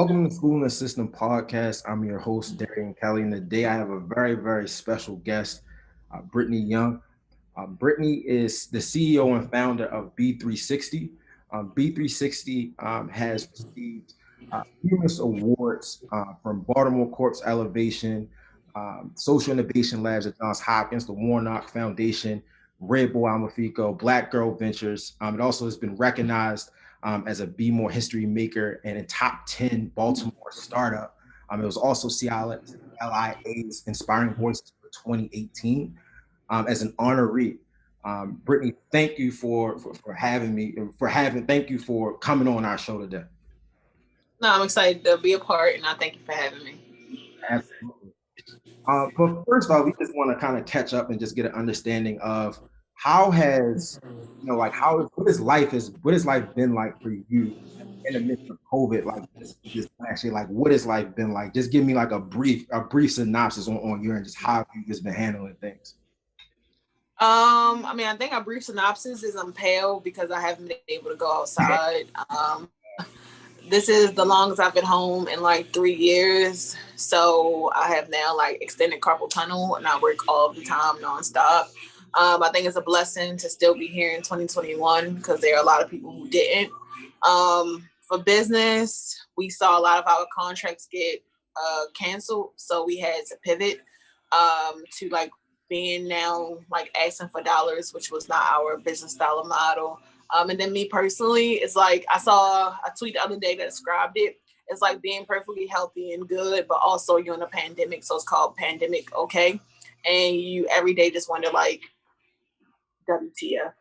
Welcome to Schoolin The SiSTEM podcast. I'm your host, Darian Kelly, and today I have a very, very special guest, Brittany Young. Brittany is the CEO and founder of B-360. B-360 has received numerous awards from Baltimore Corp's Elevation, Social Innovation Labs at Johns Hopkins, the Warnock Foundation, Red Bull Almafico, Black Girl Ventures. It also has been recognized as a Be More History Maker and a top 10 Baltimore startup. It was also CILIA's Inspiring Voices for 2018 as an honoree. Brittany, thank you for having me, thank you for coming on our show today. No, I'm excited to be a part, and I thank you for having me. Absolutely. But first of all, we just want to kind of catch up and just get an understanding of how has, like what has life been like for you in the midst of COVID, like this last year? Like, what has life been like? Just give me like a brief synopsis on your and just how you've just been handling things. I think a brief synopsis is I'm pale because I haven't been able to go outside. This is the longest I've been home in like 3 years. So I have now like extended carpal tunnel and I work all the time nonstop. I think it's a blessing to still be here in 2021 because there are a lot of people who didn't. For business, we saw a lot of our contracts get canceled. So we had to pivot to like being now like asking for dollars, which was not our business style model. And then me personally, it's like I saw a tweet the other day that described it. It's like being perfectly healthy and good, but also you're in a pandemic, so it's called pandemic, okay? And you every day just wonder like, WTF.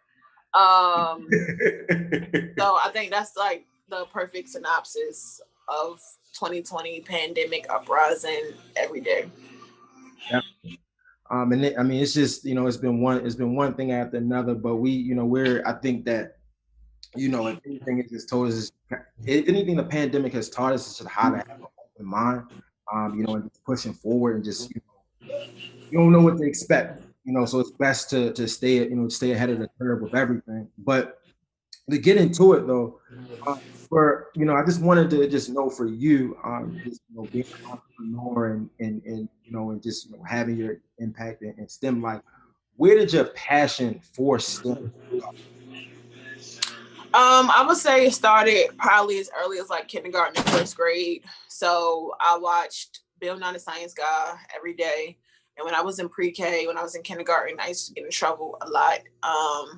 So I think that's like the perfect synopsis of 2020 pandemic uprising every day. Yeah. It's just it's been one thing after another, but I think that if anything it just told us, if anything the pandemic has taught us is just how to have an open mind, and just pushing forward and just you don't know what to expect, so it's best to stay ahead of the curve with everything. But to get into it though, I just wanted to just know for you, just being an entrepreneur and just having your impact in STEM, like where did your passion for STEM? I would say it started probably as early as like kindergarten and first grade. So I watched Bill Nye the Science Guy every day. And when I was in pre-K, when I was in kindergarten, I used to get in trouble a lot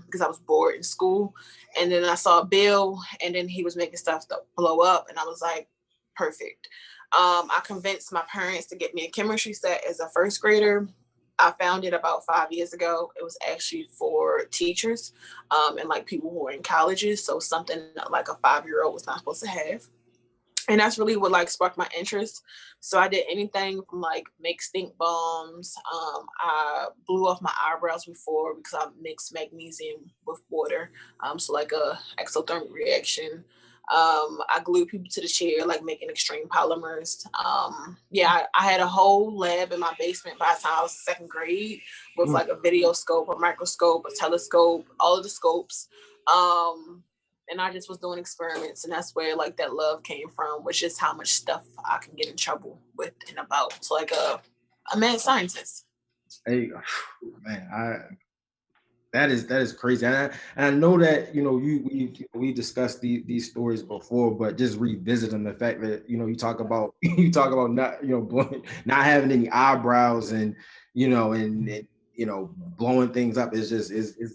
because I was bored in school. And then I saw Bill, and then he was making stuff to blow up, and I was like, perfect. I convinced my parents to get me a chemistry set as a first grader. I found it about 5 years ago. It was actually for teachers and like people who are in colleges. So something like a 5-year-old was not supposed to have. And that's really what like sparked my interest. So I did anything from like make stink bombs. I blew off my eyebrows before because I mixed magnesium with water. So like a exothermic reaction. I glued people to the chair, like making extreme polymers. I had a whole lab in my basement by the time I was in second grade with like a video scope, a microscope, a telescope, all of the scopes. And I just was doing experiments, and that's where like that love came from, which is how much stuff I can get in trouble with and about. So like a mad scientist. Hey, man, that is crazy, and I know that we discussed these stories before, but just revisiting the fact that you talk about not not having any eyebrows and blowing things up is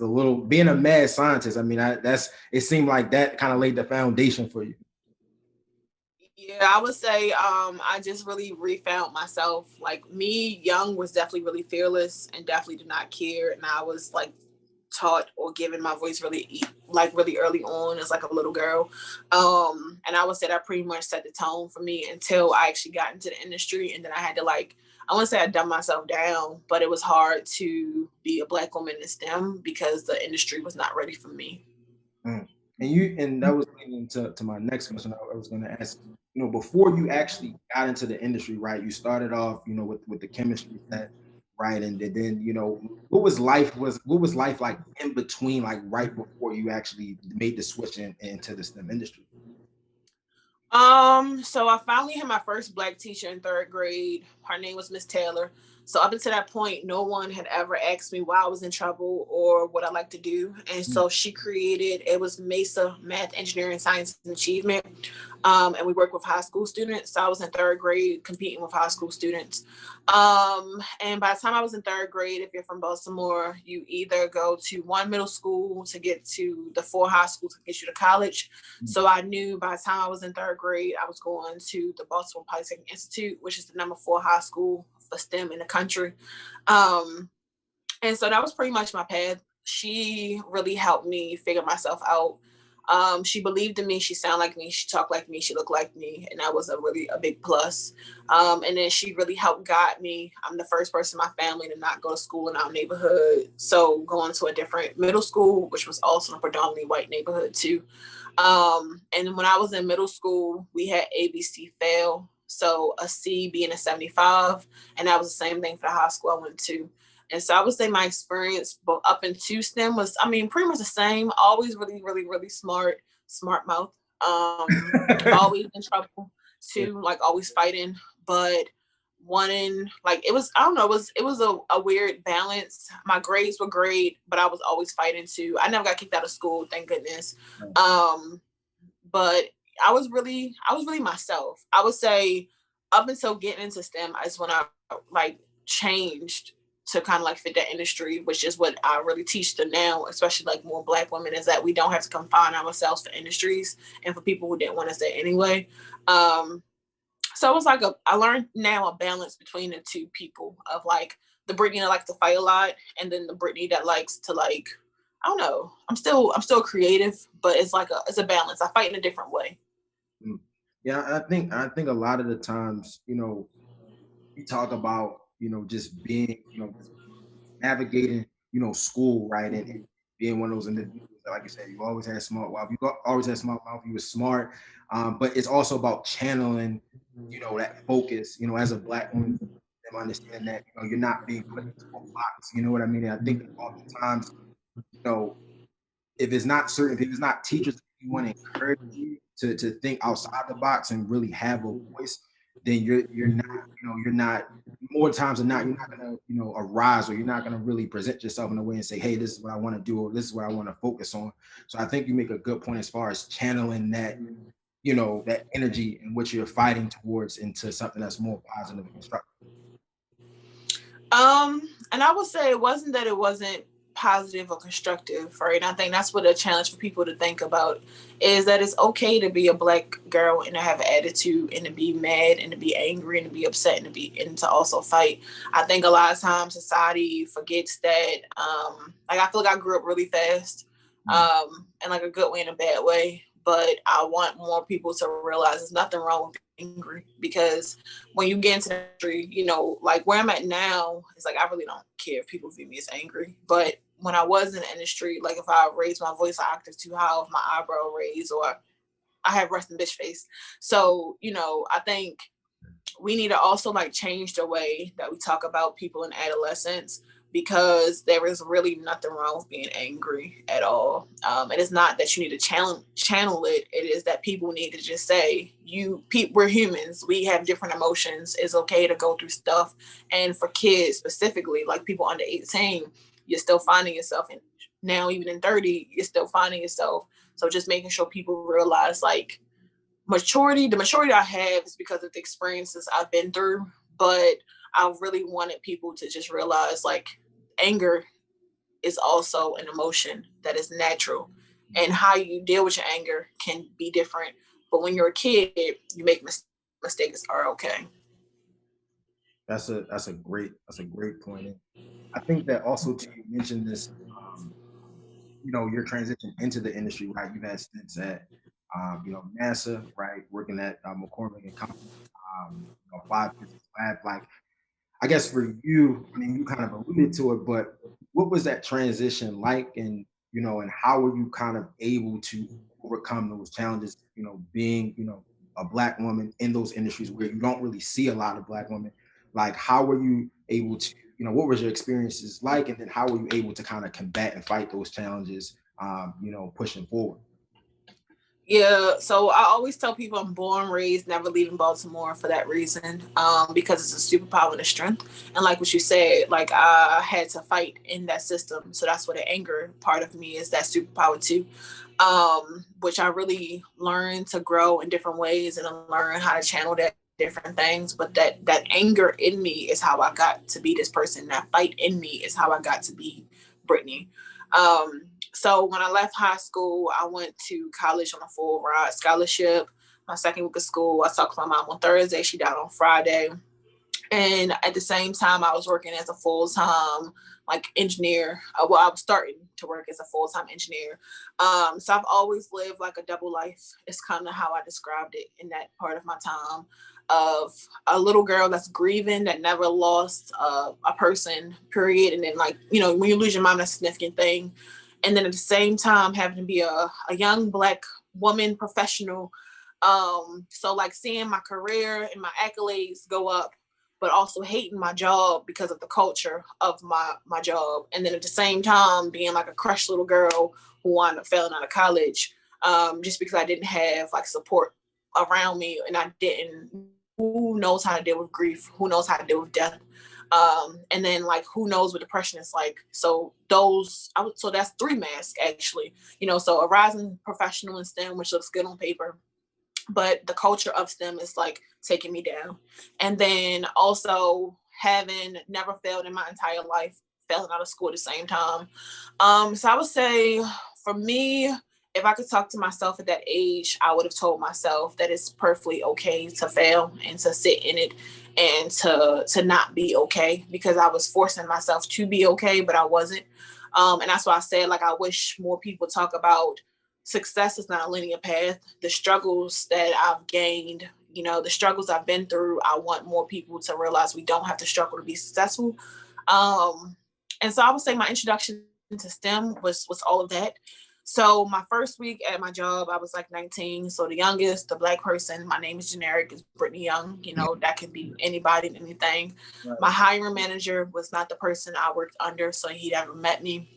a little being a mad scientist. I mean, it seemed like that kind of laid the foundation for you. Yeah, I would say I just really refound myself. Like me, young was definitely really fearless and definitely did not care. And I was like taught or given my voice really early on as like a little girl. And I would say that pretty much set the tone for me until I actually got into the industry. And then I had to like, I wouldn't say I dumbed myself down, but it was hard to be a Black woman in STEM because the industry was not ready for me. And that was leading to my next question. I was going to ask, before you actually got into the industry, right? You started off, with the chemistry set, right? And then, what was life like in between, like right before you actually made the switch into the STEM industry? So I finally had my first black teacher in third grade. Her name was Miss Taylor. So up until that point, no one had ever asked me why I was in trouble or what I like to do. And Mm, so she created, it was MESA, Math, Engineering, Science, and Achievement. And we worked with high school students. So I was in third grade competing with high school students. And by the time I was in third grade, if you're from Baltimore, you either go to one middle school to get to the four high schools to get you to college. mm, So I knew by the time I was in third grade, I was going to the Baltimore Polytechnic Institute, which is the number four high school for STEM in the country. Um, and so that was pretty much my path. She really helped me figure myself out. She believed in me. She sounded like me. She talked like me. She looked like me, and that was a big plus. And then she really helped guide me. I'm the first person in my family to not go to school in our neighborhood, so going to a different middle school, which was also a predominantly white neighborhood too. And when I was in middle school, we had ABC fail, so a C being a 75, and that was the same thing for the high school I went to. And so I would say my experience but up into STEM was, I mean, pretty much the same. Always really, really, really smart mouth. Always in trouble yeah, too, like always fighting, but wanting like it was, I don't know, it was a weird balance. My grades were great, but I was always fighting too. I never got kicked out of school, thank goodness. right. Um, but I was really myself. I would say up until getting into STEM is when I like changed to kind of like fit that industry, which is what I really teach them now, especially like more black women, is that we don't have to confine ourselves for industries and for people who didn't want us there anyway. Um, so it was like I learned now a balance between the two people of like the Brittany that likes to fight a lot, and then the Brittany that likes to like, I don't know. I'm still creative, but it's a balance. I fight in a different way. Mm. Yeah, I think a lot of the times, we talk about, just being, just navigating, school, right? And being one of those individuals that, like you said, you always had smart mouth. Always had smart mouth. You were smart. But it's also about channeling, that focus, as a black woman, them understanding that, you're not being put into a box. You know what I mean? And I think that oftentimes, you know, if it's not teachers that you want to encourage you to think outside the box and really have a voice, then you're not, you're not, more times than not, you're not gonna, arise, or you're not gonna really present yourself in a way and say, hey, this is what I want to do, or this is what I want to focus on. So I think you make a good point as far as channeling that, that energy in which you're fighting towards into something that's more positive and constructive. And I would say it wasn't that it wasn't positive or constructive, right? And I think that's what a challenge for people to think about is that it's okay to be a black girl and to have an attitude and to be mad and to be angry and to be upset and to also fight. I think a lot of times society forgets that like I feel like I grew up really fast, Mm, in like a good way and a bad way. But I want more people to realize there's nothing wrong with being angry, because when you get into the industry, like where I'm at now, it's like I really don't care if people view me as angry. But when I was in the industry, like if I raise my voice an octave too high, if my eyebrow raised, or I have resting bitch face. So, I think we need to also like change the way that we talk about people in adolescence, because there is really nothing wrong with being angry at all. And it's not that you need to channel it. It is that people need to just say, we're humans. We have different emotions. It's okay to go through stuff. And for kids specifically, like people under 18, you're still finding yourself in now, even in 30, you're still finding yourself. So just making sure people realize like the maturity I have is because of the experiences I've been through. But I really wanted people to just realize like anger is also an emotion that is natural, mm. and how you deal with your anger can be different. But when you're a kid, you make mistakes are okay. That's a great point. And I think that also too, you mentioned this, um, your transition into the industry, right? You've had stints at, NASA, right? Working at McCormick and Company, 5 business lab. Like, I guess for you, I mean, you kind of alluded to it, but what was that transition like? And, and how were you kind of able to overcome those challenges, being, a black woman in those industries where you don't really see a lot of black women? Like, how were you able to, what was your experiences like? And then how were you able to kind of combat and fight those challenges, pushing forward? Yeah, so I always tell people I'm born, raised, never leaving Baltimore for that reason, because it's a superpower and a strength. And like what you said, like I had to fight in that system, so that's what the anger part of me is, that superpower too, which I really learned to grow in different ways and learn how to channel that in different things. But that anger in me is how I got to be this person. That fight in me is how I got to be Brittany. So when I left high school, I went to college on a full ride scholarship. My second week of school, I talked to my mom on Thursday. She died on Friday. And at the same time, I was working as a full-time like engineer. Well, I was starting to work as a full-time engineer. So I've always lived like a double life. It's kind of how I described it in that part of my time, of a little girl that's grieving, that never lost a person, period. And then, like, you know, when you lose your mom, that's a significant thing. And then at the same time, having to be a young Black woman professional. So like seeing my career and my accolades go up, but also hating my job because of the culture of my job. And then at the same time being like a crushed little girl who wound up failing out of college, just because I didn't have like support around me, and I didn't, who knows how to deal with grief, who knows how to deal with death. And then like who knows what depression is like. So so that's three masks actually, you know. So a rising professional in STEM, which looks good on paper, but the culture of STEM is like taking me down. And then also having never failed in my entire life, failing out of school at the same time. So I would say for me, if I could talk to myself at that age, I would have told myself that it's perfectly okay to fail and to sit in it and to not be okay, because I was forcing myself to be okay, but I wasn't. And that's why I said, like, I wish more people talk about success is not a linear path. The struggles that I've gained, you know, the struggles I've been through, I want more people to realize we don't have to struggle to be successful. Um, and so I would say my introduction to STEM was all of that. So my first week at my job, I was like 19. So the youngest, the Black person, my name is generic, is Brittany Young. You know, that can be anybody and anything. Right. My hiring manager was not the person I worked under, so he never met me.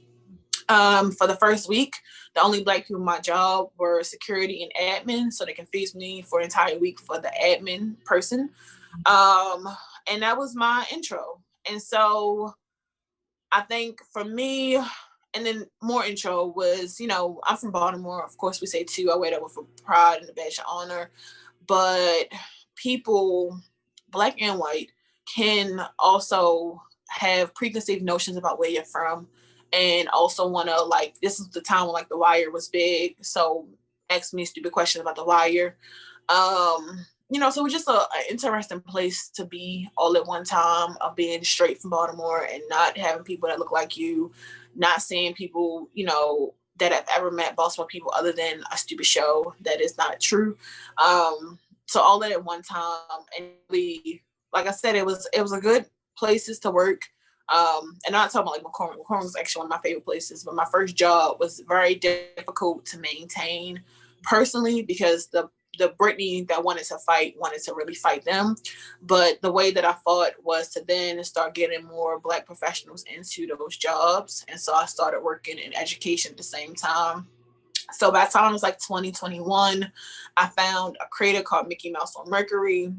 For the first week, the only Black people in my job were security and admin, so they confused me for an entire week for the admin person. Um, and that was my intro. And so I think for me, and then more intro was, you know, I'm from Baltimore. Of course, we say too. I wear that with pride and a badge of honor. But people, Black and white, can also have preconceived notions about where you're from, and also want to, like, this is the time when like The Wire was big, so ask me stupid questions about The Wire. You know, so it was just a interesting place to be all at one time, of being straight from Baltimore and not having people that look like you, not seeing people, you know, that have ever met Baltimore people other than a stupid show that is not true. So all that at one time, and really, like I said, it was a good places to work. And I'm not talking about like McCormick. McCormick was actually one of my favorite places, but my first job was very difficult to maintain personally, because the Brittany that wanted to really fight them. But the way that I fought was to then start getting more Black professionals into those jobs. And so I started working in education at the same time. So by the time it was like 2021, I found a creator called Mickey Mouse on Mercury.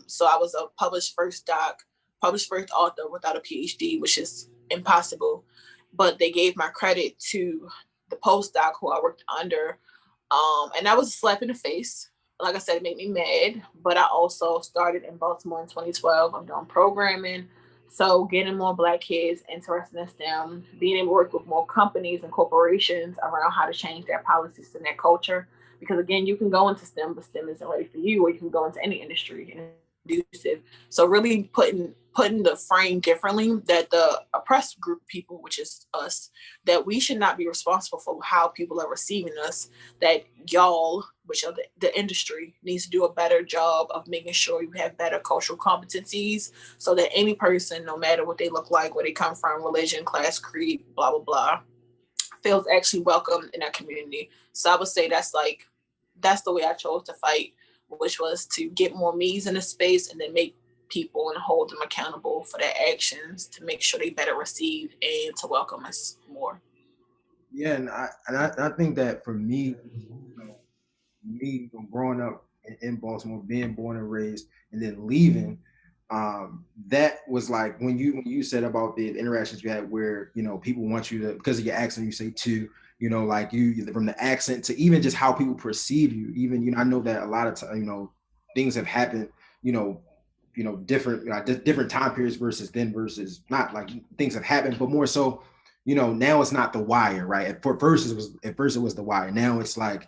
So I was a published first author without a PhD, which is impossible. But they gave my credit to the postdoc who I worked under, and that was a slap in the face. Like I said, it made me mad. But I also started in Baltimore in 2012. I'm doing programming. So getting more Black kids interested in STEM, being able to work with more companies and corporations around how to change their policies and their culture. Because again, you can go into STEM, but STEM isn't ready for you, or you can go into any industry and it's not conducive. So really putting the frame differently, that the oppressed group of people, which is us, that we should not be responsible for how people are receiving us, that y'all, which are the industry, needs to do a better job of making sure you have better cultural competencies, so that any person, no matter what they look like, where they come from, religion, class, creed, blah, blah, blah, feels actually welcome in that community. So I would say that's the way I chose to fight, which was to get more me's in the space and then make people and hold them accountable for their actions to make sure they better receive and to welcome us more. Yeah, and I think that for me, me growing up in Baltimore, being born and raised, and then leaving, that was like when you said about the interactions you had where people want you to, because of your accent, you say to, like you from the accent to even just how people perceive you. Even I know that a lot of times things have happened, you know different different time periods versus then versus not, like things have happened, but more so, now it's not The Wire, right? At first it was The Wire. Now it's like,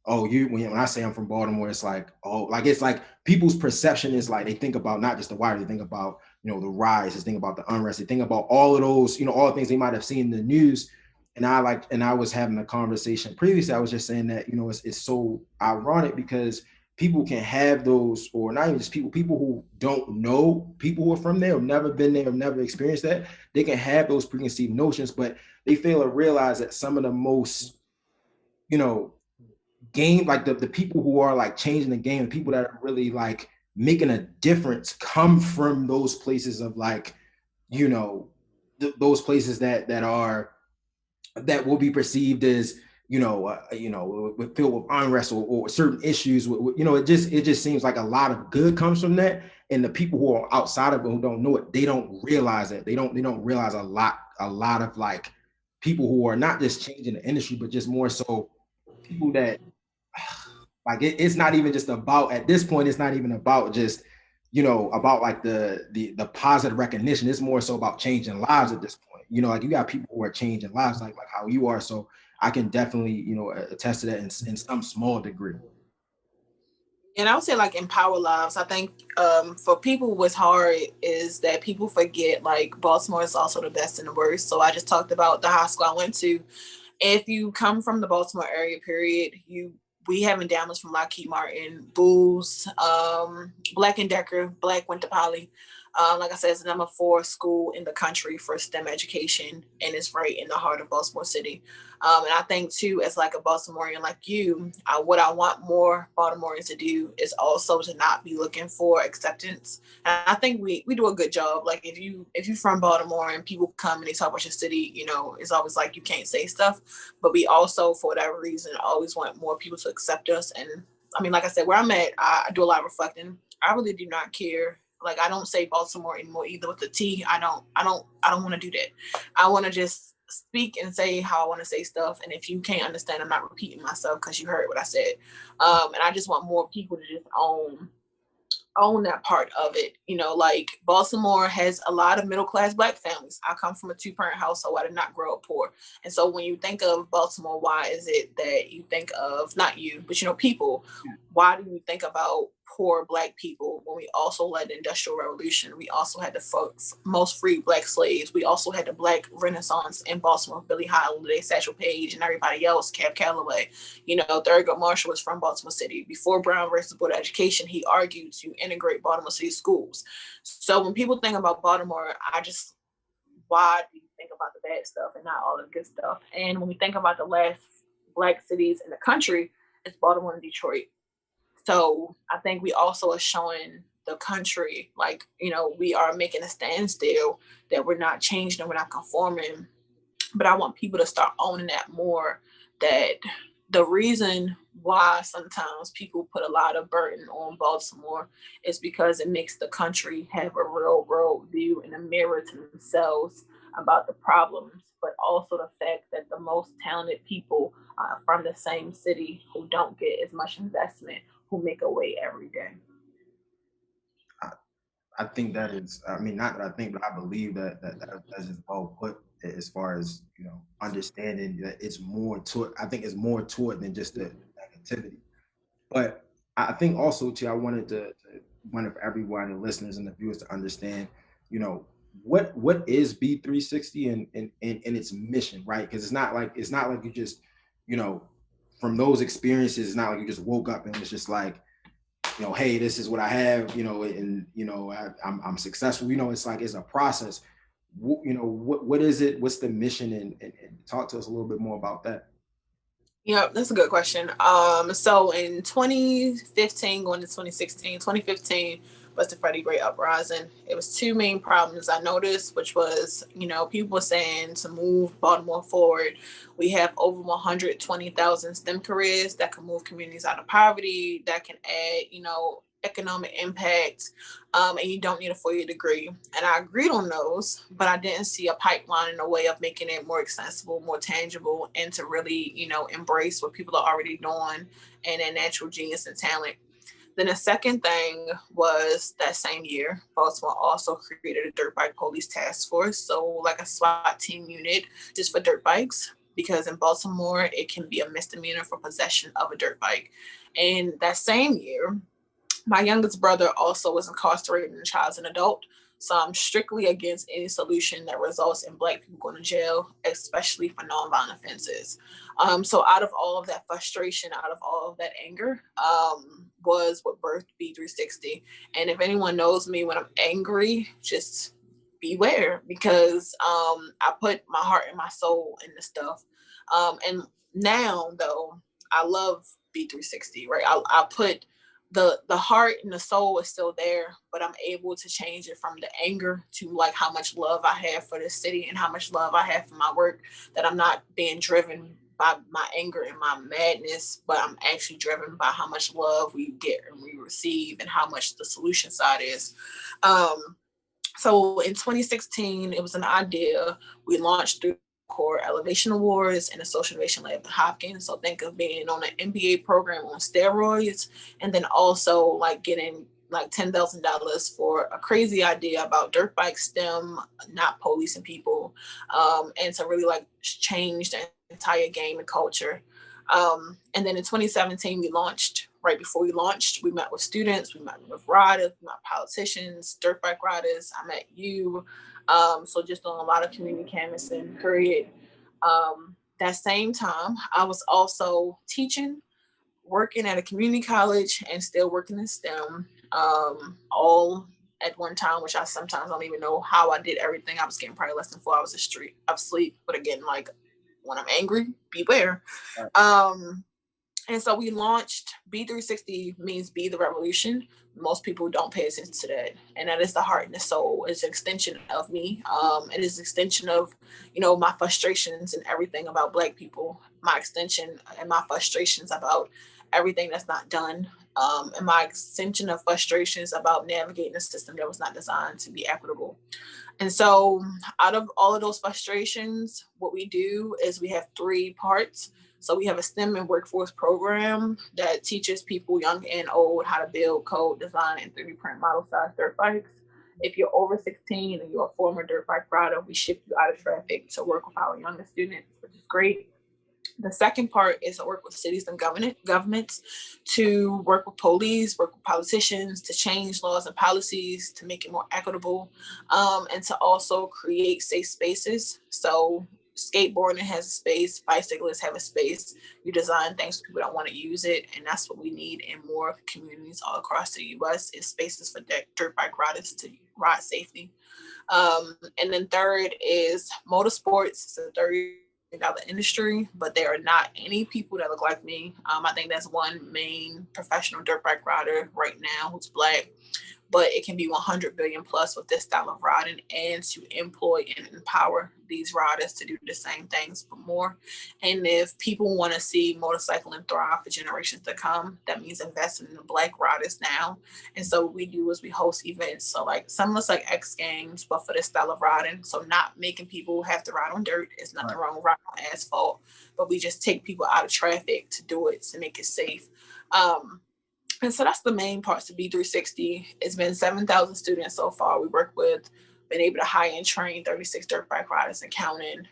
oh, when I say I'm from Baltimore, it's like, oh, like it's like people's perception is like they think about not just The Wire, they think about the rise, they think about the unrest, they think about all of those, all the things they might have seen in the news. And I was having a conversation previously. I was just saying that it's so ironic because people can have those, or not even just people who don't know people who are from there, or never been there, or never experienced that. They can have those preconceived notions, but they fail to realize that some of the most, you know, game, like the people who are like changing the game, the people that are really like making a difference come from those places of like, those places that will be perceived as filled with unrest, or certain issues. It just seems like a lot of good comes from that, and the people who are outside of it who don't know it, they don't realize it. They don't realize a lot of like people who are not just changing the industry, but just more so people that like it's not even just about, at this point, it's not even about just about like the positive recognition. It's more so about changing lives at this point. Like you got people who are changing lives, like how you are. So I can definitely attest to that in some small degree. And I would say like empower lives. I think for people what's hard is that people forget like Baltimore is also the best and the worst. So I just talked about the high school I went to. If you come from the Baltimore area, period, we have endowments from Lockheed Martin, Booz, Black and Decker, Black went to Poly. Like I said, it's the number 4 school in the country for STEM education, and it's right in the heart of Baltimore City. And I think too, as like a Baltimorean like you, what I want more Baltimoreans to do is also to not be looking for acceptance. And I think we do a good job. Like if you from Baltimore and people come and they talk about your city, it's always like you can't say stuff. But we also, for whatever reason, always want more people to accept us. And I mean, like I said, where I'm at, I do a lot of reflecting. I really do not care. Like I don't say Baltimore anymore either with the T. I don't want to do that. I want to just speak and say how I want to say stuff. And if you can't understand, I'm not repeating myself because you heard what I said. And I just want more people to just own that part of it. Like Baltimore has a lot of middle class Black families. I come from a 2-parent household. I did not grow up poor. And so when you think of Baltimore, why is it that you think of, not you, but people, why do you think about poor Black people when we also led the Industrial Revolution? We also had the most free Black slaves. We also had the Black Renaissance in Baltimore, Billie Holiday, Satchel Paige, and everybody else, Cab Calloway. Thurgood Marshall was from Baltimore City. Before Brown versus Board of Education, he argued to integrate Baltimore City schools. So when people think about Baltimore, why do you think about the bad stuff and not all the good stuff? And when we think about the last Black cities in the country, it's Baltimore and Detroit. So I think we also are showing the country, like, we are making a standstill, that we're not changing and we're not conforming. But I want people to start owning that more, that the reason why sometimes people put a lot of burden on Baltimore is because it makes the country have a real world view and a mirror to themselves about the problems, but also the fact that the most talented people from the same city who don't get as much investment, who make a way every day. I think that is, I mean, not that I think, but I believe that's just well put, as far as, understanding that it's more to it. I think it's more to it than just the negativity. But I think also too, I wanted to wanted for everyone, the listeners and the viewers, to understand, you know, what is B360 and its mission, right? Because it's not like you just, you know, from those experiences, it's not like you just woke up and it's just like, hey, this is what I have, and I'm successful. It's like it's a process. What is it? What's the mission? And talk to us a little bit more about that. Yeah, that's a good question. So in 2015, going to 2016, 2015, was the Freddie Gray uprising. It was two main problems I noticed, which was, people were saying to move Baltimore forward. We have over 120,000 STEM careers that can move communities out of poverty, that can add, economic impact, and you don't need a 4-year degree. And I agreed on those, but I didn't see a pipeline in a way of making it more accessible, more tangible, and to really, embrace what people are already doing and their natural genius and talent. Then the second thing was that same year, Baltimore also created a dirt bike police task force. So like a SWAT team unit just for dirt bikes, because in Baltimore, it can be a misdemeanor for possession of a dirt bike. And that same year, my youngest brother also was incarcerated as a child and adult. So I'm strictly against any solution that results in Black people going to jail, especially for nonviolent offenses. So out of all of that frustration, out of all of that anger, was what birthed B-360. And if anyone knows me when I'm angry, just beware, because I put my heart and my soul in this stuff. And now, though, I love B-360, right? I put the heart and the soul is still there, but I'm able to change it from the anger to like how much love I have for this city and how much love I have for my work, that I'm not being driven by my anger and my madness, but I'm actually driven by how much love we get and we receive and how much the solution side is. So in 2016, it was an idea. We launched through Core Elevation Awards and the Social Innovation Lab at Hopkins. So think of being on an MBA program on steroids, and then also like getting like $10,000 for a crazy idea about dirt bike STEM, not policing people, and to really like change the entire game and culture. And then in 2017, we launched. Right before we launched, we met with students, we met with riders, we met politicians, dirt bike riders. I met you. So just doing a lot of community canvassing, period. That same time, I was also teaching, working at a community college, and still working in STEM, all at one time, which I sometimes don't even know how I did everything. I was getting probably less than 4 hours of sleep. But again, like when I'm angry, beware. Um, and so we launched B-360, means be the revolution. Most people don't pay attention to that. And that is the heart and the soul. It's an extension of me. It is an extension of, my frustrations and everything about Black people, my extension and my frustrations about everything that's not done. And my extension of frustrations about navigating a system that was not designed to be equitable. And so, out of all of those frustrations, what we do is we have 3 parts. So, we have a STEM and workforce program that teaches people, young and old, how to build, code, design, and 3D print model size dirt bikes. If you're over 16 and you're a former dirt bike rider, we ship you out of traffic to work with our younger students, which is great. The second part is to work with cities and governments, to work with police, work with politicians, to change laws and policies to make it more equitable, and to also create safe spaces. So skateboarding has a space, bicyclists have a space. You design things so people don't want to use it, and that's what we need in more communities all across the U.S. is spaces for dirt bike riders to ride safely. And then third is motorsports. It's a $30 industry, but there are not any people that look like me. I think that's one main professional dirt bike rider right now who's Black, but it can be 100 billion plus with this style of riding, and to employ and empower these riders to do the same things but more. And if people want to see motorcycling thrive for generations to come, that means investing in the Black riders now. And so what we do is we host events. So like some of us like X Games, but for this style of riding. So not making people have to ride on dirt. It's nothing wrong with riding on asphalt, but we just take people out of traffic to do it, to make it safe. And so that's the main parts of B-360. It's been 7,000 students so far. We work with, been able to hire and train 36 dirt bike riders and counting.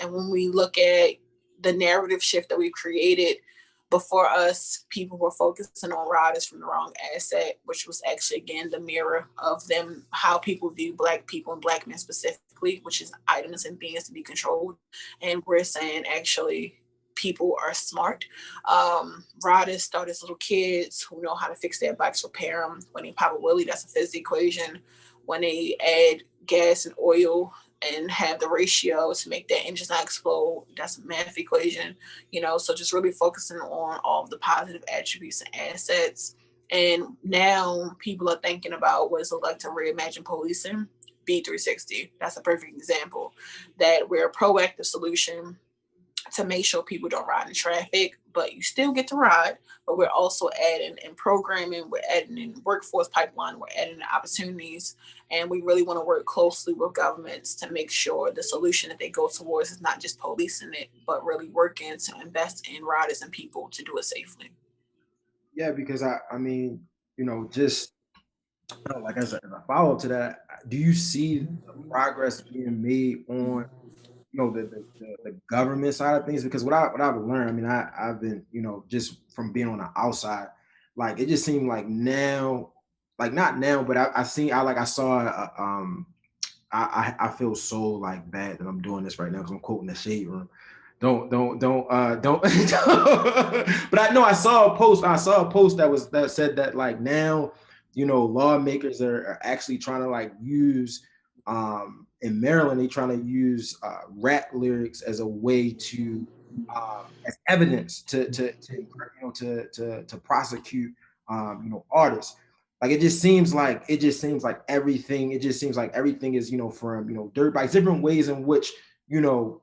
And when we look at the narrative shift that we've created, before us, people were focusing on riders from the wrong asset, which was actually, again, the mirror of them, how people view Black people and Black men specifically, which is items and things to be controlled. And we're saying, actually, people are smart. Riders start as little kids who know how to fix their bikes, repair them. When they pop a wheelie, that's a physics equation. When they add gas and oil and have the ratio to make their engines not explode, that's a math equation. So just really focusing on all of the positive attributes and assets. And now people are thinking about what it's like to reimagine policing. B-360, that's a perfect example that we're a proactive solution to make sure people don't ride in traffic, but you still get to ride. But we're also adding in programming, we're adding in workforce pipeline, we're adding in opportunities, and we really want to work closely with governments to make sure the solution that they go towards is not just policing it, but really working to invest in riders and people to do it safely. Yeah, because I mean, just like as a follow up to that, do you see the progress being made on the government side of things? Because what I've learned, I mean, I've been just from being on the outside, like it just seemed like now, like not now, but I saw I feel so like bad that I'm doing this right now because I'm quoting the shade room. Don't. But I know I saw a post. I saw a post that said that like now, lawmakers are actually trying to like use in Maryland, they trying to use rap lyrics as a way to as evidence to prosecute artists. Like it just seems like everything is from dirt bikes, different ways in which you know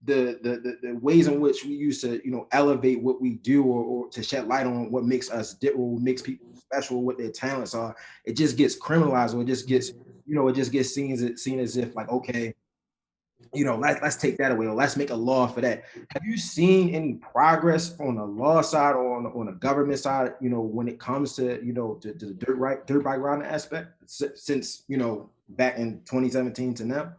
the ways in which we used to elevate what we do, or to shed light on what makes us or what makes people special, what their talents are. It just gets criminalized, or it just gets seen as if like, okay, let's take that away, or let's make a law for that. Have you seen any progress on the law side or on the government side, when it comes to, to the dirt bike riding aspect since, back in 2017 to now?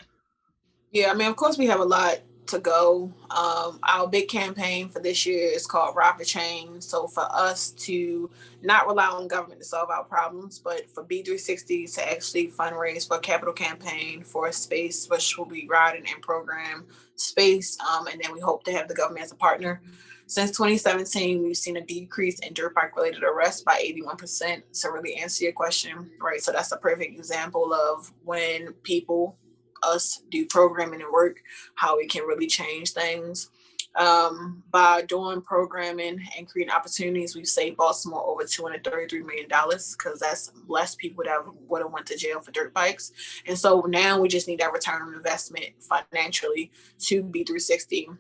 Yeah, I mean, of course, we have a lot to go. Our big campaign for this year is called Rock the Chain. So for us to not rely on government to solve our problems, but for B360 to actually fundraise for a capital campaign for a space which will be riding and program space. And then we hope to have the government as a partner. Since 2017, we've seen a decrease in dirt bike related arrests by 81%. So really answer your question, right? So that's a perfect example of when people us do programming and work, how we can really change things. By doing programming and creating opportunities, we've saved Baltimore over $233 million because that's less people that would have went to jail for dirt bikes. And so now we just need that return on investment financially to B360,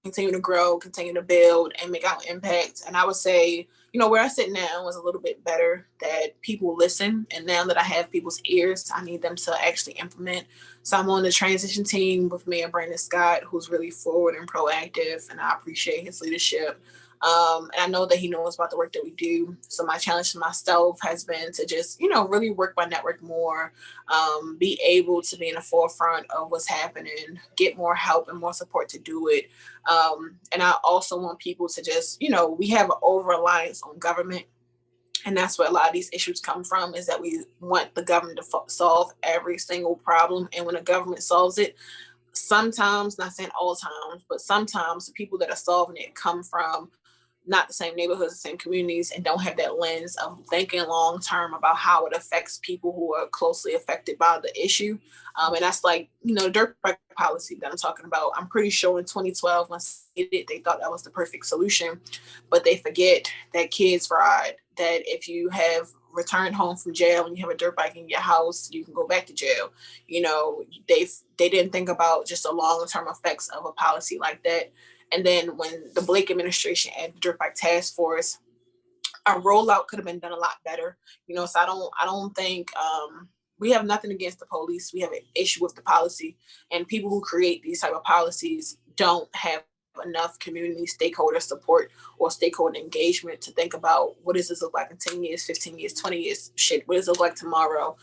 continue to grow, continue to build, and make our impact. And I would say, where I sit now is a little bit better that people listen. And now that I have people's ears, I need them to actually implement. So I'm on the transition team with Mayor Brandon Scott, who's really forward and proactive, and I appreciate his leadership. And I know that he knows about the work that we do. So my challenge to myself has been to just, really work my network more, be able to be in the forefront of what's happening, get more help and more support to do it. And I also want people to just, we have an over reliance on government. And that's where a lot of these issues come from, is that we want the government to solve every single problem. And when the government solves it, sometimes, not saying all times, but sometimes the people that are solving it come from not the same neighborhoods, the same communities, and don't have that lens of thinking long term about how it affects people who are closely affected by the issue. And that's like, dirt bike policy that I'm talking about. I'm pretty sure in 2012, when they thought that was the perfect solution, but they forget that kids ride, that if you have returned home from jail and you have a dirt bike in your house, you can go back to jail. They didn't think about just the long term effects of a policy like that. And then when the Blake administration added the Dirt Bike Task Force, our rollout could have been done a lot better. So I don't think we have nothing against the police. We have an issue with the policy, and people who create these type of policies don't have enough community stakeholder support or stakeholder engagement to think about what does this look like in 10 years, 15 years, 20 years, shit, what does it look like tomorrow?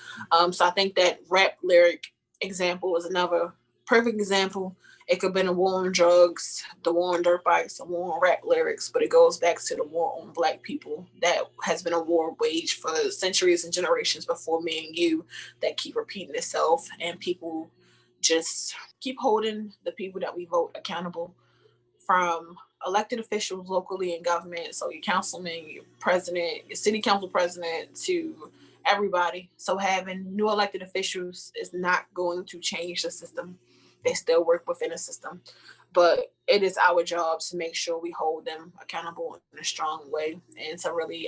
So I think that rap lyric example is another perfect example. It could have been a war on drugs, the war on dirt bikes, the war on rap lyrics, but it goes back to the war on Black people. That has been a war waged for centuries and generations before me and you, that keep repeating itself, and people just keep holding the people that we vote accountable, from elected officials locally in government, so your councilman, your president, your city council president, to everybody. So having new elected officials is not going to change the system. They still work within a system, but it is our job to make sure we hold them accountable in a strong way and to really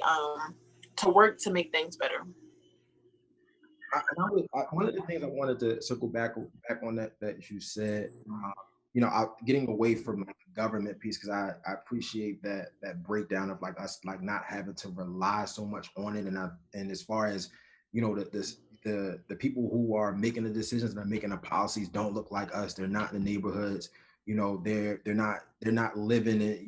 to work to make things better. One of the things I wanted to circle back on that you said, getting away from like the government piece, because I appreciate that breakdown of like us like not having to rely so much on it, and as far as the people who are making the decisions and are making the policies don't look like us. They're not in the neighborhoods. They're not living it.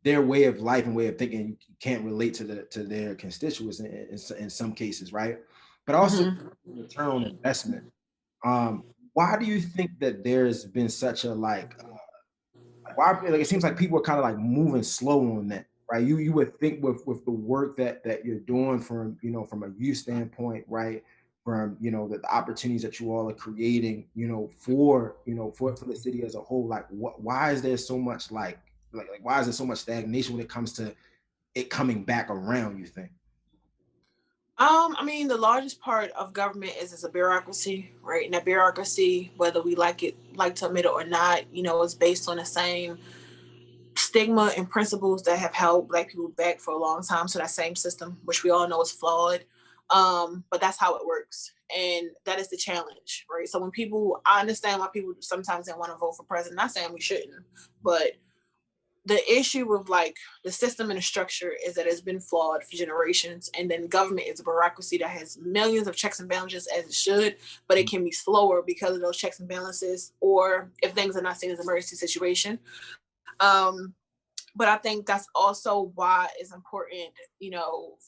Their way of life and way of thinking you can't relate to their constituents in some cases, right? But also Mm-hmm. return on investment. Why do you think that there's been such a why like it seems like people are kind of like moving slow on that, right? You would think with the work that you're doing from from a youth standpoint, right? From the opportunities that you all are creating, for the city as a whole, like why is there so much like why is there so much stagnation when it comes to it coming back around, you think? I mean, the largest part of government is a bureaucracy, right? And that bureaucracy, whether we like to admit it or not, is based on the same stigma and principles that have held Black people back for a long time. So that same system, which we all know is flawed, but that's how it works, and that is the challenge, right? So when people, I understand why people sometimes they want to vote for president. Not saying we shouldn't, but the issue with like the system and the structure is that it's been flawed for generations, and then government is a bureaucracy that has millions of checks and balances as it should, but it can be slower because of those checks and balances, or if things are not seen as an emergency situation. um but I think that's also why it's important,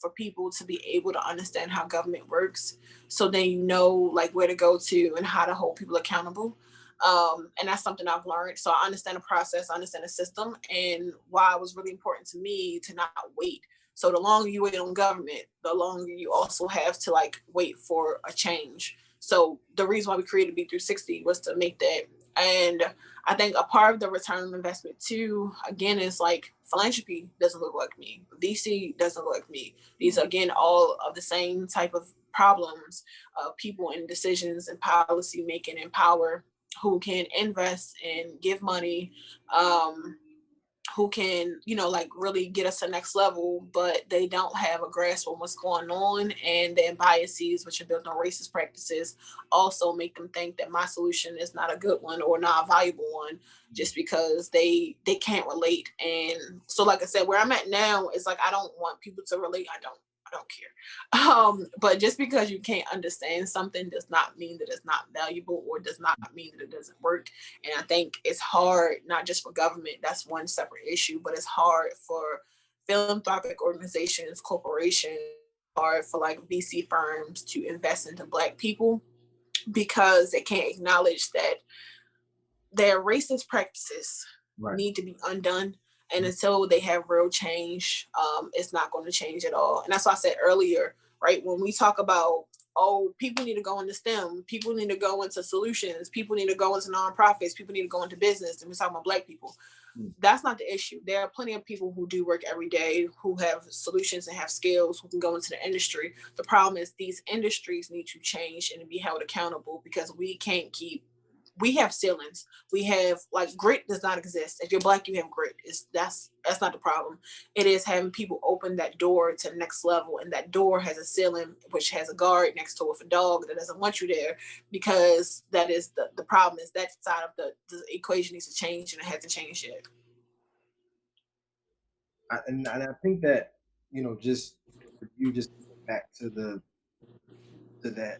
for people to be able to understand how government works, so they know like where to go to and how to hold people accountable. And that's something I've learned. So I understand the process, I understand the system, and why it was really important to me to not wait. So the longer you wait on government, the longer you also have to like wait for a change. So the reason why we created B360 was to make that. And I think a part of the return on investment too, again, is like philanthropy doesn't look like me. VC doesn't look like me. These are, again, all of the same type of problems of people in decisions and policy making and power who can invest and give money, who can, like really get us to the next level, but they don't have a grasp on what's going on. And then biases, which are built on racist practices, also make them think that my solution is not a good one or not a valuable one, just because they can't relate. And so, like I said, where I'm at now is like I don't want people to relate. I don't care. But just because you can't understand something does not mean that it's not valuable, or does not mean that it doesn't work. And I think it's hard, not just for government, that's one separate issue, but it's hard for philanthropic organizations, corporations, hard for like VC firms to invest into Black people, because they can't acknowledge that their racist practices Right. need to be undone. And until they have real change, it's not going to change at all. And that's why I said earlier, right? When we talk about, oh, people need to go into STEM, people need to go into solutions, people need to go into nonprofits, people need to go into business, and we're talking about Black people. That's not the issue. There are plenty of people who do work every day, who have solutions and have skills, who can go into the industry. The problem is these industries need to change and be held accountable, because we can't keep, we have ceilings. We have like grit does not exist. If you're Black, you have grit. That's not the problem. It is having people open that door to the next level, and that door has a ceiling which has a guard next to it for a dog that doesn't want you there, because that is the problem, is that side of the equation needs to change, and it hasn't changed yet. And I think that just for you just back to that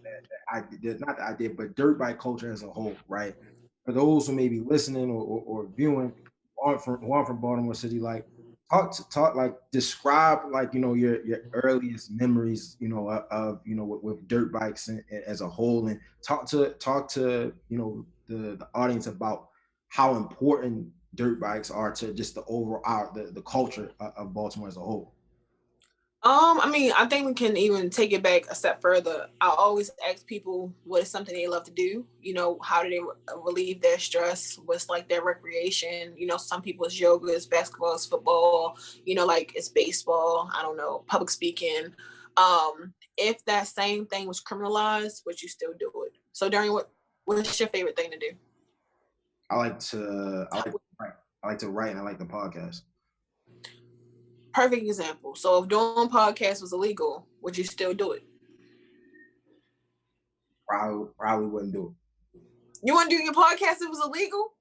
idea, not the idea, but dirt bike culture as a whole, right? For those who may be listening or viewing who aren't from Baltimore City, like talk like describe like your earliest memories, of with dirt bikes as a whole, and talk to the audience about how important dirt bikes are to just the overall the culture of Baltimore as a whole. I mean, I think we can even take it back a step further. I always ask people what is something they love to do. How do they relieve their stress? What's like their recreation? Some people it's yoga, it's basketball, it's football. Like it's baseball. I don't know, public speaking. If that same thing was criminalized, would you still do it? So, Darian, what's your favorite thing to do? I like to write. I like to write and I like the podcast. Perfect example. So if doing podcasts was illegal, would you still do it? Probably wouldn't do it. You wouldn't do your podcast if it was illegal?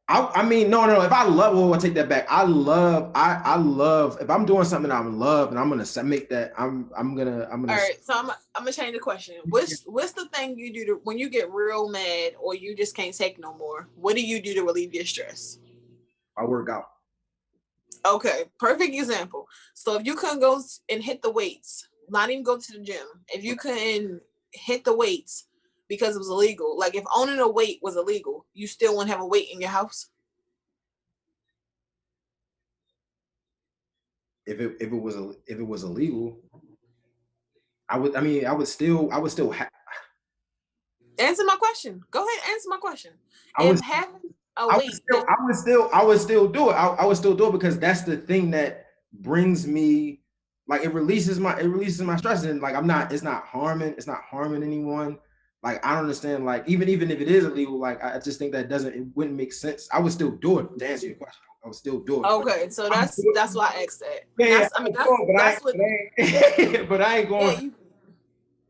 I mean, no. If I love, well, I take that back. I love. If I'm doing something I love, and I'm gonna make that. I'm gonna. All right, so I'm gonna change the question. What's the thing you do when you get real mad or you just can't take no more? What do you do to relieve your stress? I work out. Okay, perfect example. So if you couldn't go and hit the weights, not even go to the gym, if you couldn't hit the weights because it was illegal, like if owning a weight was illegal, you still wouldn't have a weight in your house? If it was illegal, I would. I mean, I would still. Answer my question. Go ahead, answer my question. I would. If having a I weight that would still do it. I would still do it because that's the thing that brings me, like, it releases my stress, and like it's not harming anyone. Like, I don't understand, like, even if it is illegal, like, I just think that it wouldn't make sense. I would still do it. To answer your question, I would still do it. okay, so that's why I asked that. And Yeah, that's I mean that's what but I ain't yeah, going. you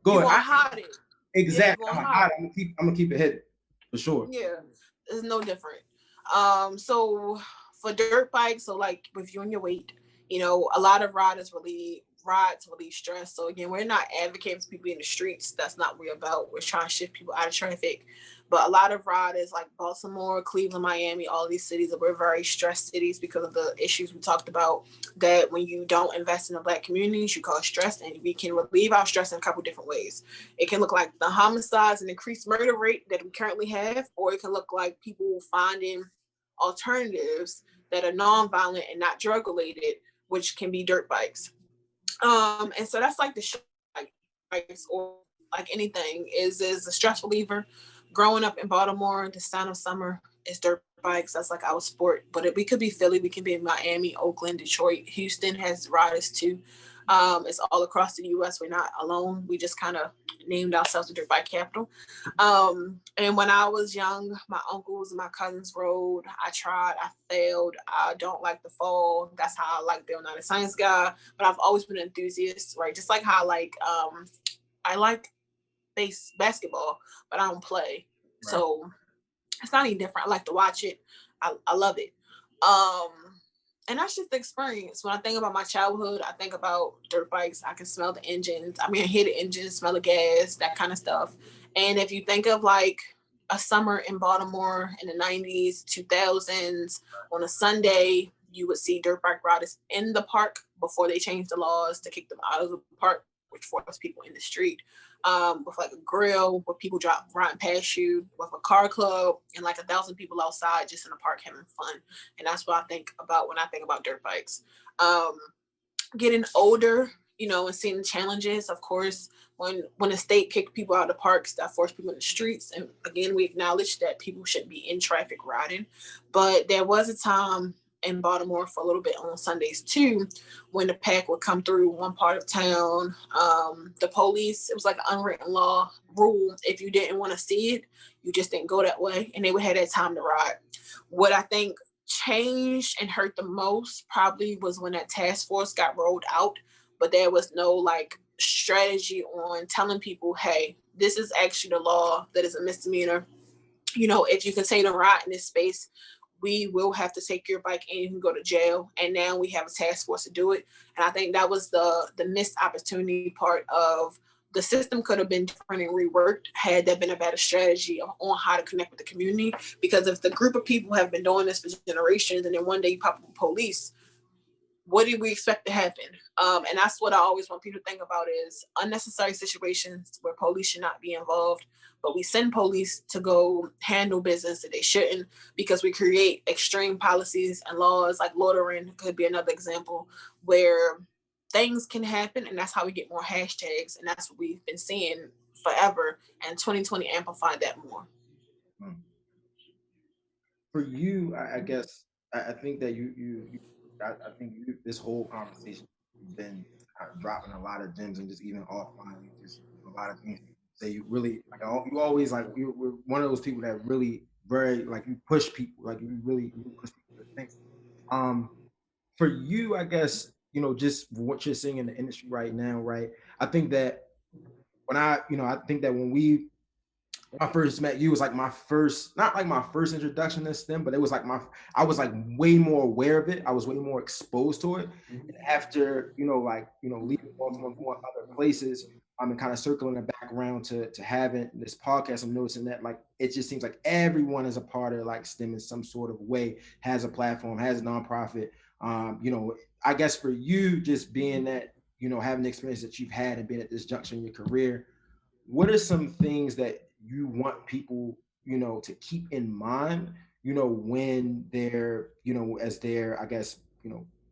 Go gonna ahead. hide it. Yeah, you Exactly. gonna hide it. I'm gonna keep it hidden for sure. Yeah, it's no different. So for dirt bikes, so like with you and your weight, a lot of riders really ride to relieve stress. So again, we're not advocating for people in the streets. That's not what we're about. We're trying to shift people out of traffic. But a lot of riders like Baltimore, Cleveland, Miami, all these cities, we're very stressed cities because of the issues we talked about. That when you don't invest in the Black communities, you cause stress, and we can relieve our stress in a couple different ways. It can look like the homicides and increased murder rate that we currently have, or it can look like people finding alternatives that are nonviolent and not drug related, which can be dirt bikes. And so that's like the bikes or like anything is a stress reliever. Growing up in Baltimore, the sound of summer is dirt bikes. That's like our sport. But we could be Philly, we could be Miami, Oakland, Detroit, Houston has riders too. It's all across the U.S. We're not alone. We just kind of named ourselves the dirt bike capital. And when I was young, my uncles and my cousins rode. I tried, I failed. I don't like the fall. That's how I like Bill Nye the Science Guy. But I've always been an enthusiast, right? Just like how I like basketball, but I don't play. Right. So it's not any different. I like to watch it. I love it. Um, and that's just the experience. When I think about my childhood, I think about dirt bikes. I can smell the engines. I mean, I hear the engines, smell the gas, that kind of stuff. And if you think of like a summer in Baltimore in the 90s, 2000s, on a Sunday, you would see dirt bike riders in the park before they changed the laws to kick them out of the park, which forced people in the street. With like a grill where people riding past you, with a car club and like 1,000 people outside just in the park having fun. And that's what I think about when I think about dirt bikes. Um, Getting older, and seeing the challenges, of course, when the state kicked people out of the parks, that forced people in the streets. And again, we acknowledge that people shouldn't be in traffic riding. But there was a time in Baltimore for a little bit on Sundays too, when the pack would come through one part of town. The police, it was like an unwritten law rule. If you didn't want to see it, you just didn't go that way, and they would have that time to ride. What I think changed and hurt the most probably was when that task force got rolled out, but there was no like strategy on telling people, hey, this is actually the law, that is a misdemeanor. If you continue to ride in this space, we will have to take your bike and you can go to jail. And now we have a task force to do it. And I think that was the missed opportunity part of the system. Could have been different and reworked had there been a better strategy on how to connect with the community. Because if the group of people have been doing this for generations and then one day you pop up police, what do we expect to happen? And that's what I always want people to think about is unnecessary situations where police should not be involved, but we send police to go handle business that they shouldn't because we create extreme policies and laws like loitering could be another example where things can happen, and that's how we get more hashtags, and that's what we've been seeing forever, and 2020 amplified that more. For you, I guess I think that I think this whole conversation has been dropping a lot of gems and just even offline, just a lot of things. Say you really like you always like we're one of those people that really very like you push people, like you push people to think. Um, for you, I guess, just what you're seeing in the industry right now, right? I think that I think that when I first met you, it was like my first, not like my first introduction to STEM, but it was like I was like way more aware of it. I was way more exposed to it. And after, leaving Baltimore and going other places, and kind of circling the background to having this podcast, I'm noticing that like it just seems like everyone is a part of like STEM in some sort of way, has a platform, has a nonprofit. I guess for you, just being that, having the experience that you've had and being at this junction in your career, what are some things that you want people, to keep in mind, when they're, as they're, I guess,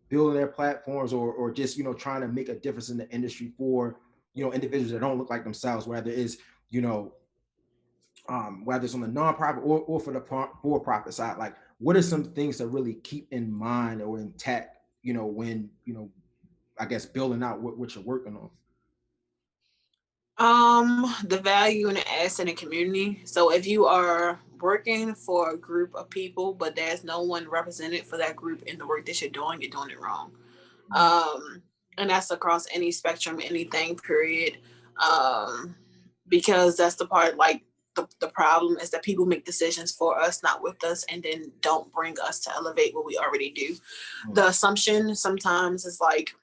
building their platforms, or just, trying to make a difference in the industry for, individuals that don't look like themselves, whether it's, you know, whether it's on the nonprofit or for the for-profit side, like what are some things to really keep in mind or intact, when, I guess building out what you're working on? The value and the asset in community. So if you are working for a group of people, but there's no one represented for that group in the work that you're doing it wrong. And that's across any spectrum, anything, period. Um, because that's the part, like the problem is that people make decisions for us, not with us, and then don't bring us to elevate what we already do. The assumption sometimes is like,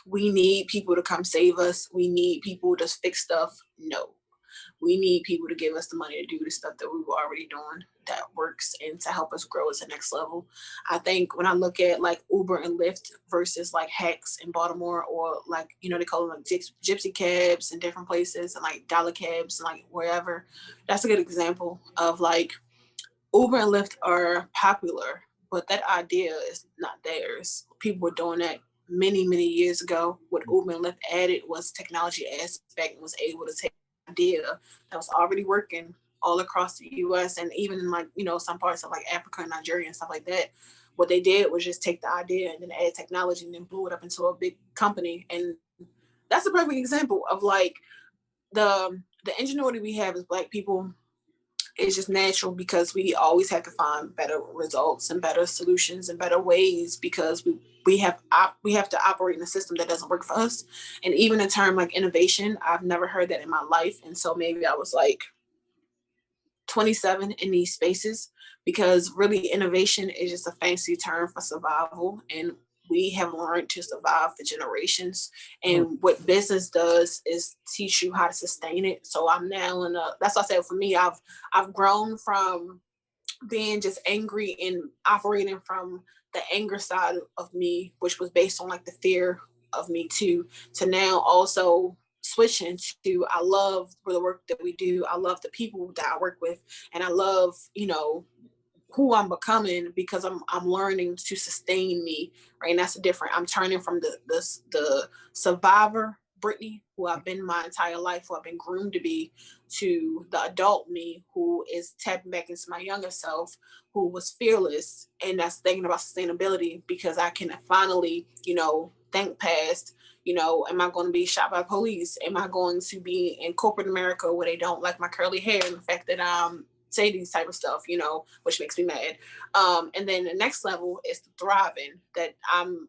we need people to come save us. We need people to fix stuff. No, we need people to give us the money to do the stuff that we were already doing that works and to help us grow as the next level. I think when I look at like Uber and Lyft versus like hacks in Baltimore, or like, they call them like gypsy cabs in different places, and like dollar cabs and like wherever, that's a good example of like Uber and Lyft are popular, but that idea is not theirs. People were doing that many, many years ago. What Uber and Lyft added was technology aspect, and was able to take an idea that was already working all across the US, and even in like, some parts of like Africa and Nigeria and stuff like that. What they did was just take the idea and then add technology and then blew it up into a big company. And that's a perfect example of like the ingenuity we have as Black people. It's just natural because we always have to find better results and better solutions and better ways, because we have to operate in a system that doesn't work for us. And even in term like innovation, I've never heard that in my life. And so maybe I was like 27 in these spaces, because really innovation is just a fancy term for survival, and we have learned to survive for generations. And what business does is teach you how to sustain it. So I'm now that's why I said for me, I've grown from being just angry and operating from the anger side of me, which was based on like the fear of me too, to now also switching to, I love the work that we do. I love the people that I work with, and I love, who I'm becoming, because I'm learning to sustain me, right? And that's the different. I'm turning from the survivor Brittany, who I've been my entire life, who I've been groomed to be, to the adult me, who is tapping back into my younger self, who was fearless, and that's thinking about sustainability, because I can finally, think past, am I going to be shot by police? Am I going to be in corporate America where they don't like my curly hair and the fact that I'm say these type of stuff, which makes me mad. And then the next level is the thriving, that I'm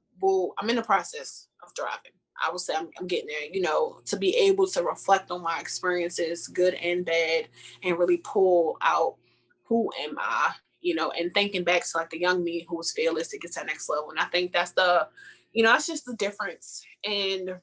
in the process of thriving. I would say I'm getting there, to be able to reflect on my experiences, good and bad, and really pull out who am I, and thinking back to like the young me who was fearless to get to that next level. And I think that's that's just the difference in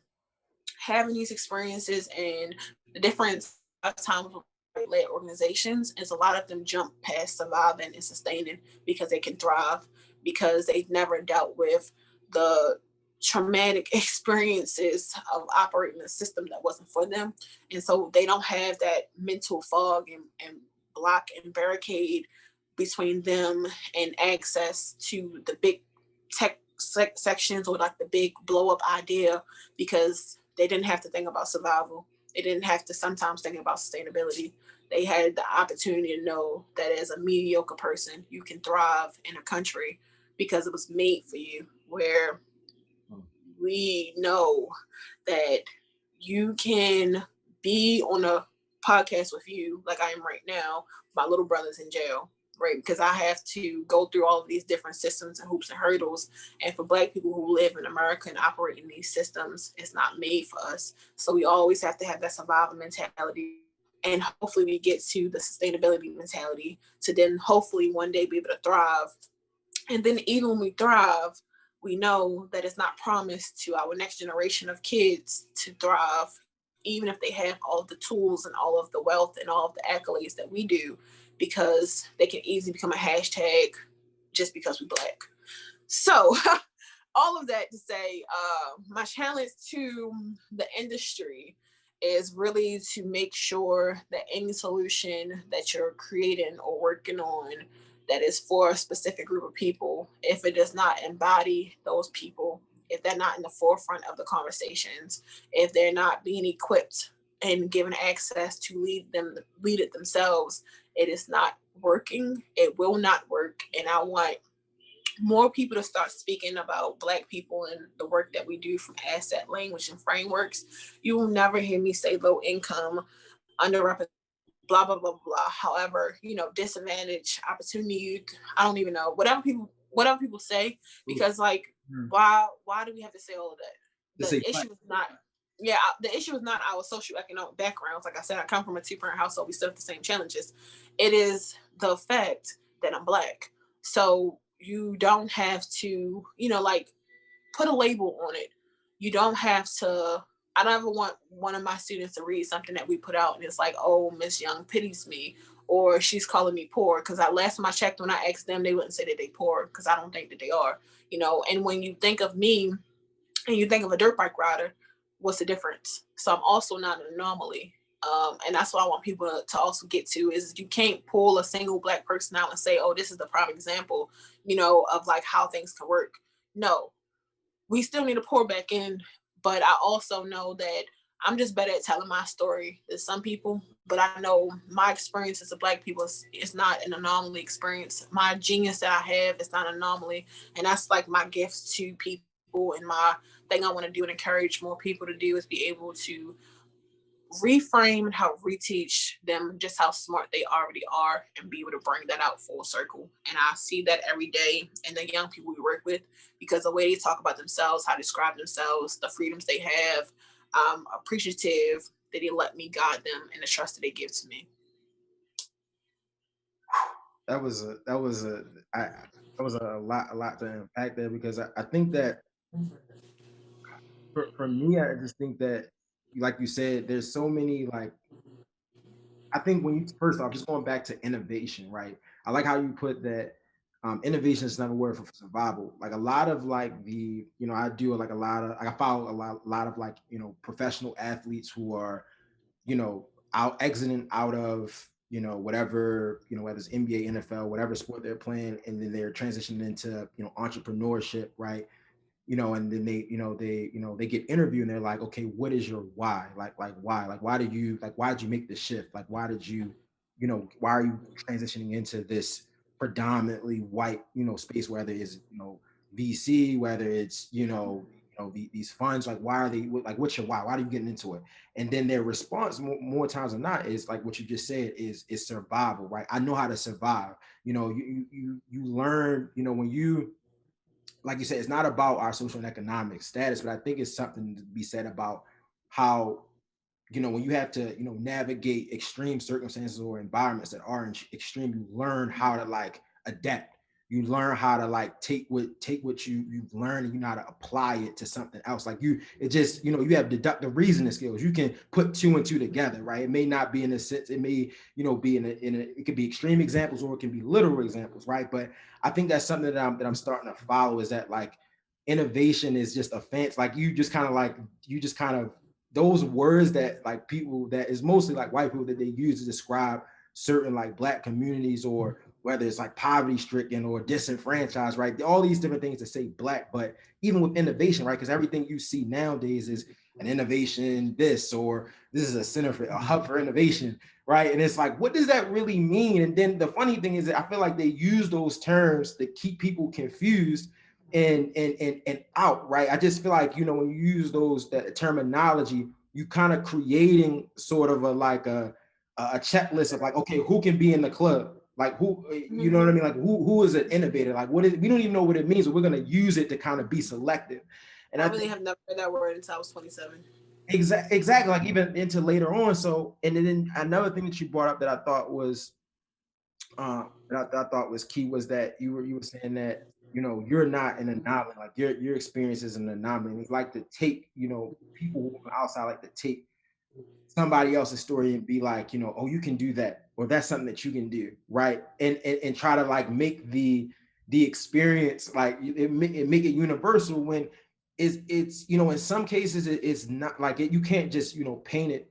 having these experiences, and the difference of times with led organizations is a lot of them jump past surviving and sustaining because they can thrive, because they've never dealt with the traumatic experiences of operating a system that wasn't for them. And so they don't have that mental fog and block and barricade between them and access to the big tech sections, or like the big blow up idea, because they didn't have to think about survival. They didn't have to sometimes think about sustainability. They had the opportunity to know that as a mediocre person, you can thrive in a country because it was made for you, where we know that you can be on a podcast with you like I am right now. My little brother's in jail, right? Because I have to go through all of these different systems and hoops and hurdles. And for Black people who live in America and operate in these systems, it's not made for us. So we always have to have that survival mentality. And hopefully we get to the sustainability mentality to then hopefully one day be able to thrive. And then even when we thrive, we know that it's not promised to our next generation of kids to thrive, even if they have all of the tools and all of the wealth and all of the accolades that we do, because they can easily become a hashtag just because we Black. So all of that to say, my challenge to the industry is really to make sure that any solution that you're creating or working on that is for a specific group of people, if it does not embody those people, if they're not in the forefront of the conversations, if they're not being equipped and given access to lead it themselves, it is not working. It will not work. And I want more people to start speaking about Black people and the work that we do from asset language and frameworks. You will never hear me say low income, underrepresented, blah blah blah blah. However, disadvantaged, opportunity youth. I don't even know whatever people say, because like why do we have to say all of that? The issue is not. Yeah, the issue is not our socioeconomic backgrounds. Like I said, I come from a two-parent household. We still have the same challenges. It is the fact that I'm Black. So you don't have to, like put a label on it. You don't have to. I don't ever want one of my students to read something that we put out and it's like, oh, Miss Young pities me, or she's calling me poor. Because last time I checked, when I asked them, they wouldn't say that they poor, because I don't think that they are. And when you think of me and you think of a dirt bike rider, what's the difference? So I'm also not an anomaly. And that's what I want people to also get to is you can't pull a single Black person out and say, oh, this is the prime example, of like how things can work. No, we still need to pour back in. But I also know that I'm just better at telling my story than some people. But I know my experience as a Black people is not an anomaly experience. My genius that I have is not an anomaly. And that's like my gift to people, and my thing I want to do and encourage more people to do is be able to reframe and how reteach them just how smart they already are and be able to bring that out full circle. And I see that every day in the young people we work with, because the way they talk about themselves, how they describe themselves, the freedoms they have, I'm appreciative that they let me guide them and the trust that they give to me. That was a lot to unpack there, because I think that for me, I just think that, like you said, there's so many, like, I think when you, first off, just going back to innovation, right? I like how you put that innovation is another word for survival. Like a lot of like I do like a lot of, I follow a lot of like, professional athletes who are, out exiting out of, whatever, whether it's NBA, NFL, whatever sport they're playing, and then they're transitioning into, entrepreneurship, right? And then they get interviewed and they're like, okay, what is your why? Why did you make the shift? Like, why did you, why are you transitioning into this predominantly white, space, whether it's, VC, whether it's, these funds, like, why are they, like, what's your why? Why are you getting into it? And then their response more times than not is like what you just said is survival, right? I know how to survive. You learn, when you, like you said, it's not about our social and economic status, but I think it's something to be said about how, when you have to, navigate extreme circumstances or environments that are extreme, you learn how to like adapt. You learn how to like take what you've learned, and you know how to apply it to something else. Like it just, you have deductive reasoning skills. You can put two and two together, right? It may not be in a sense, it may, be it could be extreme examples or it can be literal examples, right? But I think that's something that I'm starting to follow, is that like innovation is just a fancy, like you just kind of those words that like people, that is mostly like white people, that they use to describe certain like Black communities, or whether it's like poverty stricken or disenfranchised, right? All these different things to say Black. But even with innovation, right? Because everything you see nowadays is an innovation this, or this is a hub for innovation, right? And it's like, what does that really mean? And then the funny thing is that I feel like they use those terms to keep people confused and out, right? I just feel like, when you use that terminology, you kind of creating sort of a like a checklist of like, okay, who can be in the club? Like who, you know what I mean? Like who is an innovator? Like what is, we don't even know what it means, but we're going to use it to kind of be selective. And I I really think have never heard that word until I was 27. exactly, like even into later on. So, and then another thing that you brought up that I thought was, I thought was key was that you were saying that, you know, you're not an anomaly, like your experience is an anomaly. And you like to take, you know, people who are outside like to take somebody else's story and be like, you know, oh, you can do that, or that's something that you can do, right? And try to like make the experience like make it universal when it's you know, in some cases it's not like it, you can't just, you know, paint it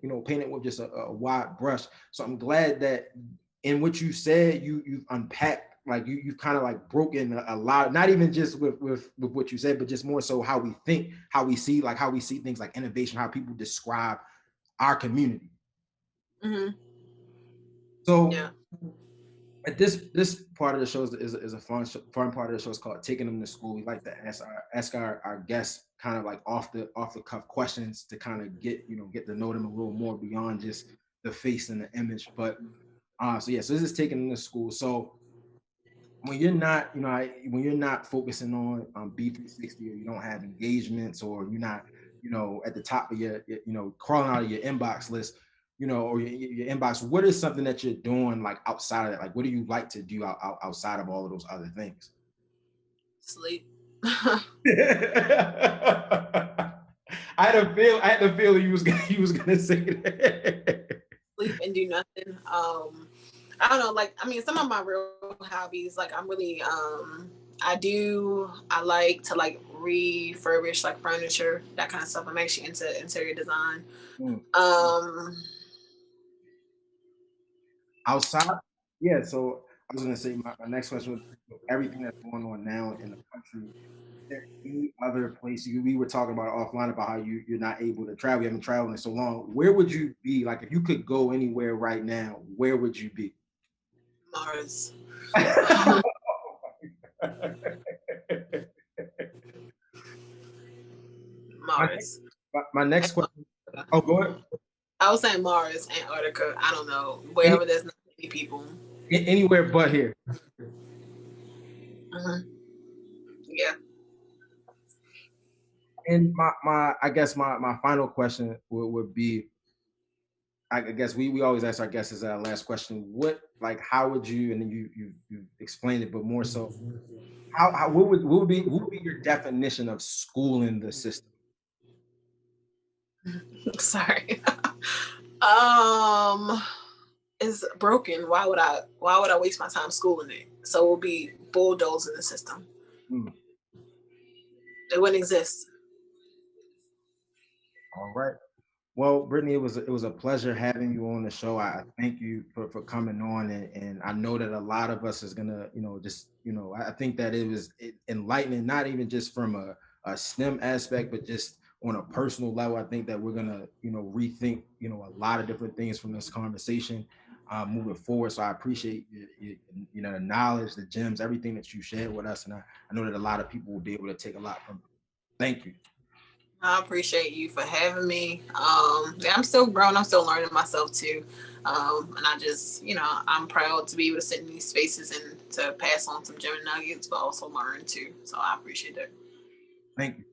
with just a wide brush. So I'm glad that in what you said, you've unpacked, like you've kind of like broken a lot, not even just with what you said, but just more so how we think, how we see, like how we see things like innovation, how people describe our community. So Yeah. at this part of the show is a fun part of the show. It's called Taking Them to School. We like to ask our guests kind of like off the cuff questions to kind of get, you know, get to know them a little more beyond just the face and the image. But so yeah, so this is Taking Them to School. So when you're not, you know, when you're not focusing on B360, or you don't have engagements, or you're not, you know, at the top of you know, crawling out of your inbox list, you know, or your inbox, what is something that you're doing like outside of that? Like, what do you like to do outside of all of those other things? Sleep. I had to feel he was gonna say that. Sleep and do nothing. I don't know, like, I mean, some of my real hobbies, like I'm really I like to like refurbish like furniture, that kind of stuff. I'm actually into interior design. Hmm. Um Outside, yeah. So I was gonna say my next question was, everything that's going on now in the country, there any other place we were talking about offline about how you're not able to travel, you haven't traveled in so long, where would you be, like if you could go anywhere right now, where would you be? Mars. my, Mars. my next question, oh go ahead. I was saying Mars, Antarctica, I don't know, Any, wherever there's not many people. anywhere but here. Yeah. And my I guess my final question would be, I guess we always ask our guests as our last question, what, like how would you, and then you explained it, but more so, how what would be your definition of schooling the system? Sorry. um is broken. Why would I waste my time schooling it? So it will be bulldozing the system. Hmm. It wouldn't exist. All right. Well, Brittany, it was a pleasure having you on the show. I thank you for coming on, and I know that a lot of us is gonna, you know, just, you know, I think that it was enlightening, not even just from a STEM aspect, but just on a personal level. I think that we're gonna, you know, rethink, you know, a lot of different things from this conversation moving forward. So I appreciate you know, the knowledge, the gems, everything that you shared with us, and I know that a lot of people will be able to take a lot from it. Thank you. I appreciate you for having me. Yeah, I'm still growing. I'm still learning myself too. And I just, I'm proud to be able to sit in these spaces and to pass on some gem nuggets, but also learn too. So I appreciate it. Thank you.